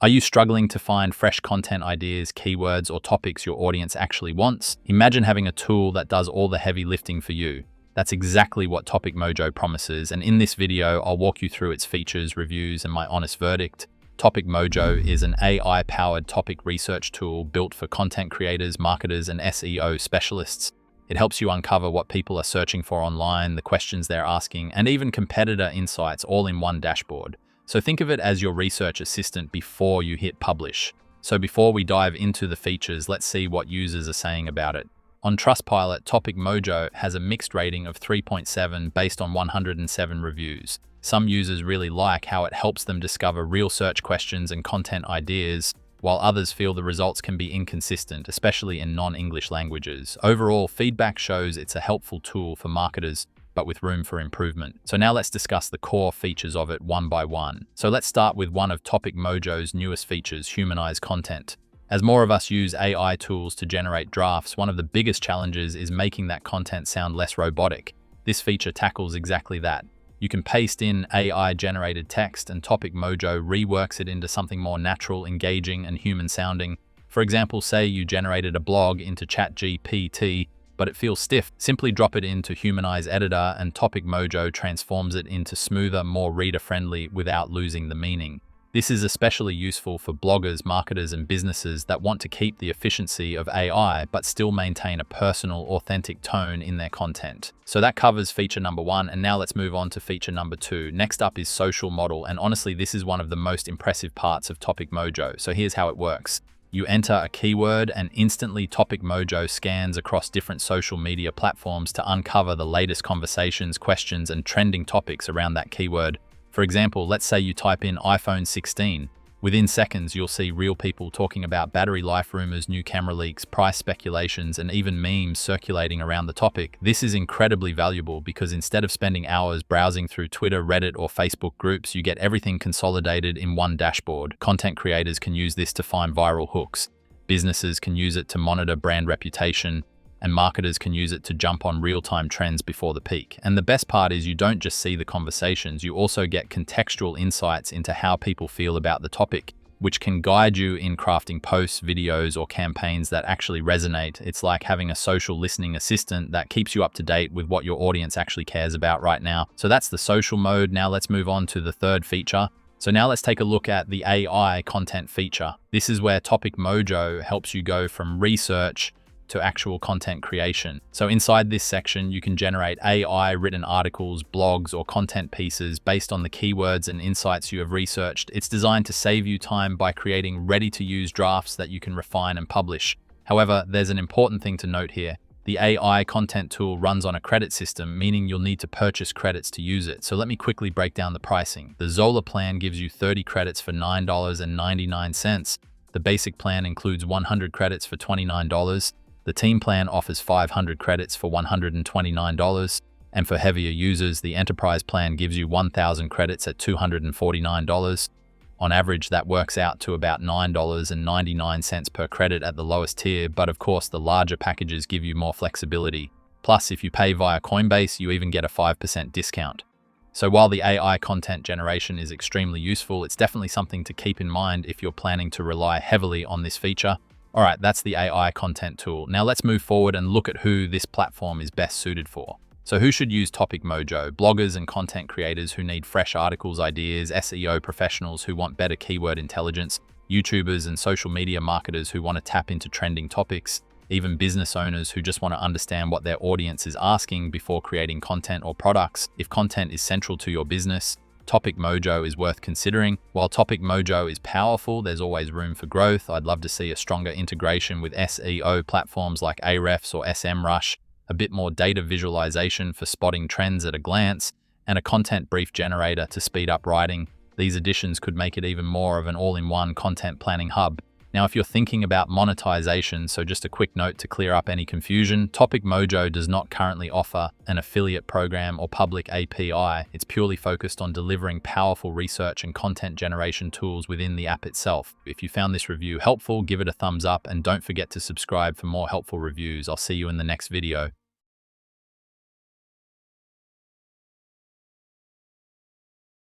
Are you struggling to find fresh content ideas, keywords, or topics your audience actually wants? Imagine having a tool that does all the heavy lifting for you. That's exactly what TopicMojo promises, and in this video, I'll walk you through its features, reviews, and my honest verdict. TopicMojo is an AI-powered topic research tool built for content creators, marketers, and SEO specialists. It helps you uncover what people are searching for online, the questions they're asking, and even competitor insights all in one dashboard. So think of it as your research assistant before you hit publish. So before we dive into the features, let's see what users are saying about it. On Trustpilot, TopicMojo has a mixed rating of 3.7 based on 107 reviews. Some users really like how it helps them discover real search questions and content ideas, while others feel the results can be inconsistent, especially in non-English languages. Overall, feedback shows it's a helpful tool for marketers, but with room for improvement. So now let's discuss the core features of it one by one. So let's start with one of TopicMojo's newest features, humanize content. As more of us use AI tools to generate drafts, one of the biggest challenges is making that content sound less robotic. This feature tackles exactly that. You can paste in AI-generated text and TopicMojo reworks it into something more natural, engaging, and human-sounding. For example, say you generated a blog into ChatGPT, but it feels stiff. Simply drop it into Humanize Editor and TopicMojo transforms it into smoother, more reader-friendly without losing the meaning. This is especially useful for bloggers, marketers, and businesses that want to keep the efficiency of AI but still maintain a personal, authentic tone in their content. So that covers feature number one, and now let's move on to feature number two. Next up is social model, and honestly, this is one of the most impressive parts of TopicMojo. So here's how it works. You enter a keyword and instantly TopicMojo scans across different social media platforms to uncover the latest conversations, questions, and trending topics around that keyword. For example, let's say you type in iPhone 16. Within seconds, you'll see real people talking about battery life rumors, new camera leaks, price speculations, and even memes circulating around the topic. This is incredibly valuable because instead of spending hours browsing through Twitter, Reddit, or Facebook groups, you get everything consolidated in one dashboard. Content creators can use this to find viral hooks. Businesses can use it to monitor brand reputation, and marketers can use it to jump on real-time trends before the peak. And the best part is you don't just see the conversations, you also get contextual insights into how people feel about the topic, which can guide you in crafting posts, videos, or campaigns that actually resonate. It's like having a social listening assistant that keeps you up to date with what your audience actually cares about right now. So that's the social mode. Now let's move on to the third feature. So now let's take a look at the AI content feature. This is where TopicMojo helps you go from research to actual content creation. So inside this section, you can generate AI-written articles, blogs, or content pieces based on the keywords and insights you have researched. It's designed to save you time by creating ready-to-use drafts that you can refine and publish. However, there's an important thing to note here. The AI content tool runs on a credit system, meaning you'll need to purchase credits to use it. So let me quickly break down the pricing. The Zola plan gives you 30 credits for $9.99. The basic plan includes 100 credits for $29. The team plan offers 500 credits for $129, and for heavier users, the enterprise plan gives you 1,000 credits at $249. On average, that works out to about $9.99 per credit at the lowest tier, but of course, the larger packages give you more flexibility. Plus, if you pay via Coinbase, you even get a 5% discount. So while the AI content generation is extremely useful, it's definitely something to keep in mind if you're planning to rely heavily on this feature. All right, that's the AI content tool. Now let's move forward and look at who this platform is best suited for. So who should use TopicMojo? Bloggers and content creators who need fresh articles, ideas, SEO professionals who want better keyword intelligence, YouTubers and social media marketers who want to tap into trending topics, even business owners who just want to understand what their audience is asking before creating content or products. If content is central to your business, TopicMojo is worth considering. While TopicMojo is powerful, there's always room for growth. I'd love to see a stronger integration with SEO platforms like Ahrefs or SEMrush, a bit more data visualization for spotting trends at a glance, and a content brief generator to speed up writing. These additions could make it even more of an all-in-one content planning hub. Now, if you're thinking about monetization, so just a quick note to clear up any confusion, TopicMojo does not currently offer an affiliate program or public API. It's purely focused on delivering powerful research and content generation tools within the app itself. If you found this review helpful, give it a thumbs up and don't forget to subscribe for more helpful reviews. I'll see you in the next video.